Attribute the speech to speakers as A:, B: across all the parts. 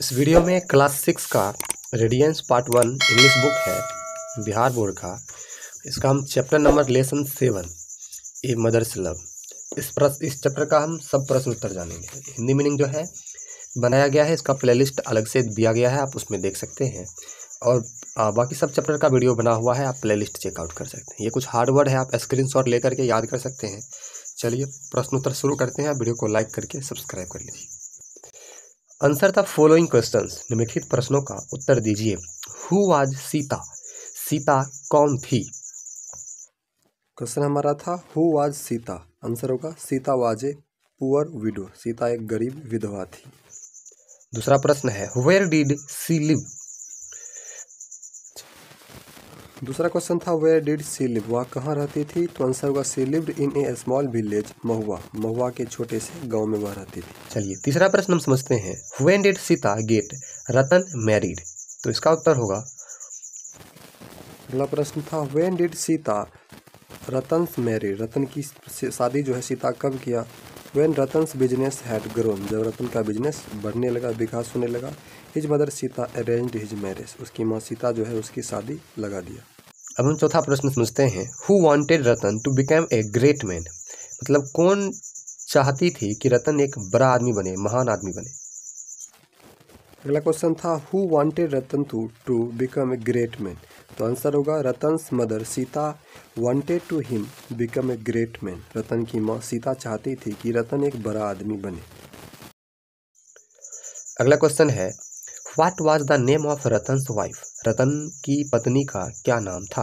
A: इस वीडियो में क्लास 6 का रेडियंस पार्ट 1 इंग्लिश बुक है बिहार बोर्ड का। इसका हम chapter number lesson 7 a mother's love. इस चैप्टर का हम सब प्रश्न उत्तर जानेंगे। हिंदी मीनिंग जो है बनाया गया है, इसका प्लेलिस्ट अलग से दिया गया है, आप उसमें देख सकते हैं। और बाकी सब चैप्टर का वीडियो बना हुआ है, आप प्लेलिस्ट चेकआउट कर सकते हैं। ये कुछ हार्ड वर्ड है, आप स्क्रीनशॉट लेकर के याद कर सकते हैं। चलिए प्रश्न उत्तर शुरू करते हैं। वीडियो को लाइक करके सब्सक्राइब कर लीजिए। आंसर द फॉलोइंग क्वेश्चंस, निम्नलिखित प्रश्नों का उत्तर दीजिए। हु वाज सीता, सीता कौन थी? क्वेश्चन हमारा था हु वाज सीता, आंसर होगा Sita was a poor widow, Sita एक गरीब विधवा थी। दूसरा प्रश्न है वेयर डिड सी लिव। दूसरा क्वेश्चन था वेयर डिड सी लिव, वह कहाँ रहती थी? तो आंसर होगा she lived in a small village Mahua, Mahua के छोटे से गांव में वह रहती थी। चलिए तीसरा प्रश्न हम समझते हैं when did Sita get Ratan married, तो इसका उत्तर होगा, अगला प्रश्न था when did Sita Ratan married, Ratan की शादी जो है सीता कब किया? When Ratan's business had grown, जब रतन का बिजनेस बढ़ने लगा, विकास होने लगा। His mother Sita arranged his marriage, उसकी माँ सीता जो है उसकी शादी लगा दिया। अब हम चौथा प्रश्न समझते हैं who wanted Ratan to become a great man, मतलब कौन चाहती थी कि रतन एक बड़ा आदमी बने, महान आदमी बने। अगला क्वेश्चन था who wanted Ratan to become a great man, तो आंसर होगा Ratan's mother Sita wanted to him become a great man, Ratan की माँ सीता चाहती थी कि रतन एक बड़ा आदमी बने। अगला क्वेश्चन है what was the name of Ratan's wife, Ratan की पत्नी का क्या नाम था?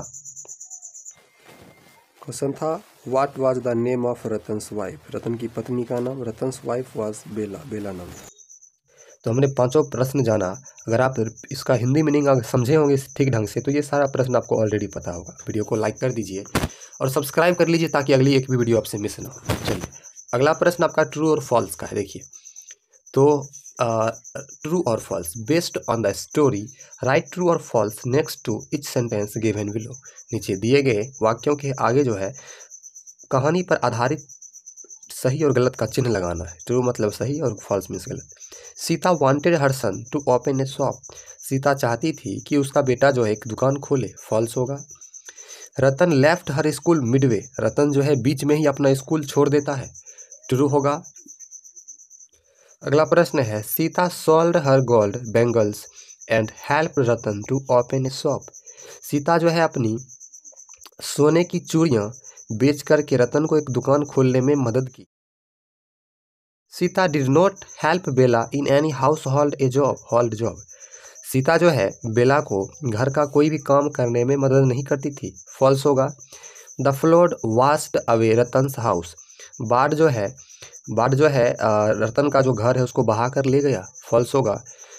A: क्वेश्चन था what was the name of Ratan's wife, Ratan की पत्नी का नाम, रतन्स वाइफ वाज बेला, बेला नाम था। तो हमने पांचों प्रश्न जाना। अगर आप इसका हिंदी मीनिंग अगर समझे होंगे ठीक ढंग से तो ये सारा प्रश्न आपको ऑलरेडी पता होगा। वीडियो को लाइक कर दीजिए और सब्सक्राइब कर लीजिए ताकि अगली एक भी वीडियो आपसे मिस ना हो। चलिए अगला प्रश्न आपका ट्रू और फॉल्स का है। देखिए तो ट्रू और false based on the story right true और false next to each sentence given below, नीचे दिए गए वाक्यों के आगे जो है कहानी पर आधारित सही और गलत का चिन्ह लगाना है। ट्रू मतलब सही और फॉल्स मीन्स गलत। Sita wanted her son to open a shop, Sita चाहती थी कि उसका बेटा जो है एक दुकान खोले, फॉल्स होगा। रतन लेफ्ट हर स्कूल मिडवे, रतन जो है बीच में ही अपना स्कूल छोड़ देता है, ट्रू होगा। अगला प्रश्न है Sita sold her gold bangles and help Ratan to open a shop, Sita जो है अपनी सोने की चूड़ियां बेच करके रतन को एक दुकान खोलने में मदद की। Sita did not help Bela in any household a job, Sita जो है बेला को घर का कोई भी काम करने में मदद नहीं करती थी, फॉल्स होगा। The flood washed away Ratan's house, बाढ़ जो है रतन का जो घर है उसको बहा कर ले गया, फॉल्स होगा।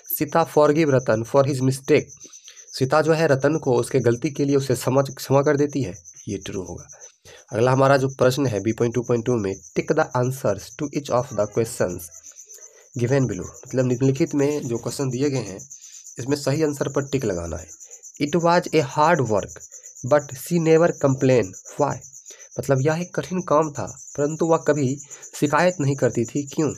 A: Sita forgive Ratan for his mistake, Sita जो है रतन को उसके गलती के लिए उसे क्षमा कर देती है, ये ट्रू होगा। अगला हमारा जो प्रश्न है B.2.2 में tick the answers to each of the questions given below, मतलब निम्नलिखित में जो क्वेश्चन दिए गए हैं इसमें सही आंसर पर टिक लगाना है। It was a hard work but she never complain why, मतलब यह एक कठिन काम था परंतु वह कभी शिकायत नहीं करती थी, क्यों?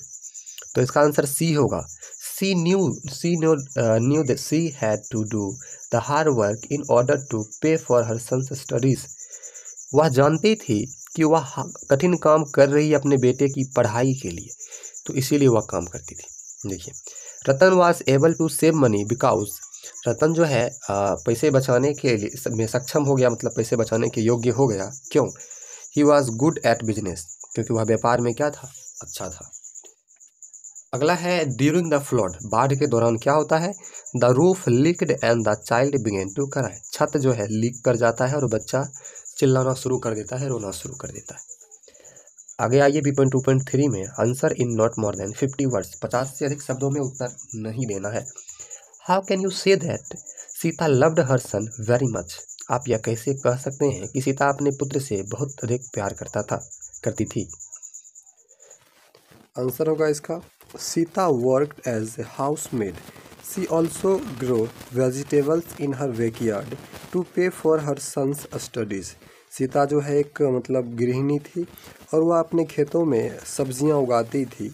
A: तो इसका आंसर सी होगा। She knew that she had to do the hard work in order to pay for her son's studies, वह जानती थी कि वह कठिन काम कर रही है अपने बेटे की पढ़ाई के लिए, तो इसीलिए वह काम करती थी। देखिए Ratan was able to save money because, Ratan जो है पैसे बचाने के लिए में सक्षम हो गया, मतलब पैसे बचाने के योग्य हो गया, क्यों? He was good at business, क्योंकि वह व्यापार में क्या था, अच्छा था। अगला है ड्यूरिंग द फ्लड, बाढ़ के दौरान क्या होता है? The roof leaked and the child began to cry, छत जो है लीक कर जाता है और बच्चा चिल्लाना शुरू कर देता है, रोना शुरू कर देता है। आगे आइए B.2.3 में answer in not more than 50 words, 50 से अधिक शब्दों में उत्तर नहीं देना है। How can you say that Sita loved her son very much, आप यह कैसे कह सकते हैं कि सीता अपने पुत्र से बहुत अधिक प्यार करती थी? आंसर होगा इसका Sita worked as a house maid, she also grow vegetables in her backyard to pay for her son's studies, Sita जो है एक मतलब गृहिणी थी और वह अपने खेतों में सब्जियां उगाती थी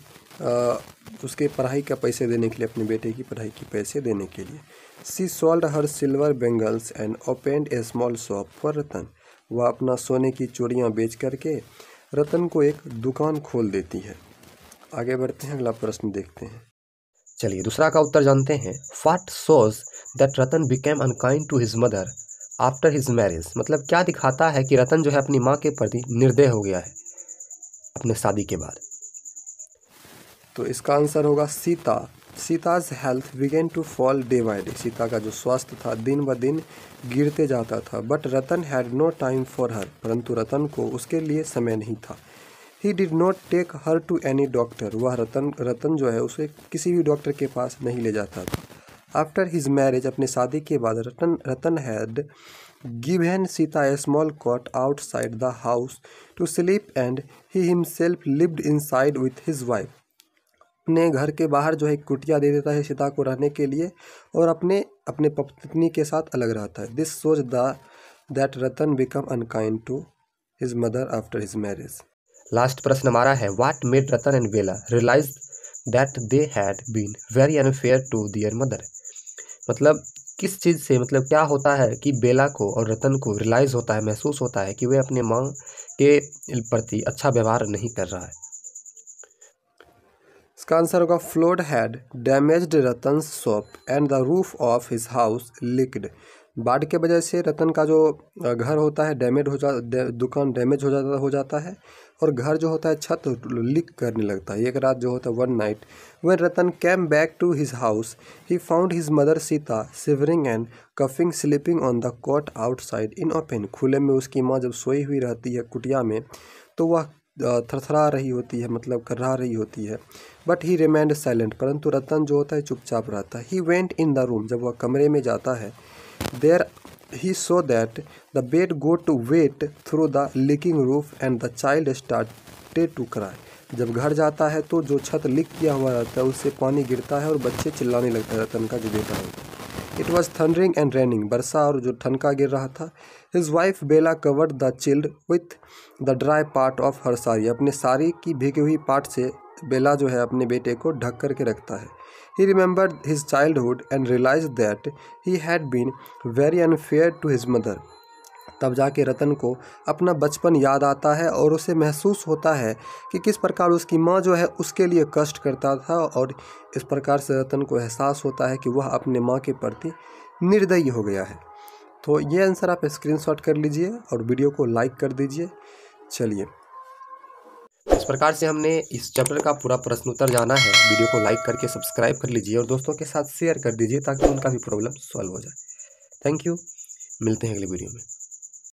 A: उसके पढ़ाई का पैसे देने के लिए, अपने बेटे की पढ़ाई के पैसे देने के लिए। She sold her silver bangles and opened a small shop for Ratan. वह अपना सोने की चूड़ियाँ बेच करके रतन को एक दुकान खोल देती है। आगे बढ़ते हैं, अगला प्रश्न देखते हैं। चलिए दूसरा का उत्तर जानते हैं। What shows that Ratan became unkind to his mother after his marriage. मतलब क्या दिखाता है कि रतन जो है अपनी माँ के प्रति निर्दय हो गया है अपने शादी के बाद। तो इसका आंसर होगा Sita. Sita's health began to fall day by day. Sita का जो स्वास्थ्य था दिन ब दिन गिरते जाता था। But Ratan had no time for her. परंतु रतन को उसके लिए समय नहीं था। He did not take her to any doctor. वह रतन जो है उसे किसी भी डॉक्टर के पास नहीं ले जाता था। आफ्टर हिज मैरिज, अपने शादी के बाद Ratan had given Sita a small cot outside the house to sleep and he himself lived inside with his wife. अपने घर के बाहर जो है कुटिया दे देता है सीता को रहने के लिए और अपने पत्नी के साथ अलग रहता है। This shows that Ratan become unkind to his mother after his marriage. Last प्रश्न हमारा है। What made Ratan and Bela realise that they had been very unfair to their mother. मतलब किस चीज़ से, मतलब क्या होता है कि बेला को और रतन को रियलाइज़ होता है, महसूस होता है कि वे अपने माँ के प्रति अच्छा व्यवहार नहीं कर रहा है। इसका आंसर होगा flood had damaged Ratan's shop and the roof of his house leaked. बाढ़ के वजह से रतन का जो घर होता है दुकान डैमेज हो जाता है और घर जो होता है छत लीक करने लगता है। एक रात जो होता है, one night when Ratan came back to his house he found his mother Sita shivering and coughing sleeping on the cot outside in open. खुले में उसकी माँ जब सोई हुई रहती है कुटिया में तो वह थरथरा रही होती है, मतलब कर्रा रही होती है। But he remained silent. परंतु रतन जो होता है चुपचाप रहता है। He went in the room. जब वह कमरे में जाता है, there he saw that the bed go to wet through the leaking roof and the child started to cry. जब घर जाता है तो जो छत लीक किया हुआ रहता है उससे पानी गिरता है और बच्चे चिल्लाने लगता है। रतन का जो बेटा होता है। It was thundering and raining. वर्षा और जो ठनका गिर रहा था। His wife Bela covered the child with the dry part of her sari. अपने साड़ी की भीगी हुई पार्ट से बेला जो है अपने बेटे को ढक करके रखता है। He remembered his childhood and realise that he had been very unfair to his mother. तब जाके रतन को अपना बचपन याद आता है और उसे महसूस होता है कि किस प्रकार उसकी माँ जो है उसके लिए कष्ट करता था और इस प्रकार से रतन को एहसास होता है कि वह अपने माँ के प्रति निर्दयी हो गया है। तो ये आंसर आप स्क्रीनशॉट कर लीजिए और वीडियो को लाइक कर दीजिए। चलिए, इस प्रकार से हमने इस चैप्टर का पूरा प्रश्न उत्तर जाना है। वीडियो को लाइक करके सब्सक्राइब कर लीजिए और दोस्तों के साथ शेयर कर दीजिए ताकि उनका भी प्रॉब्लम सॉल्व हो जाए। थैंक यू, मिलते हैं अगले वीडियो में।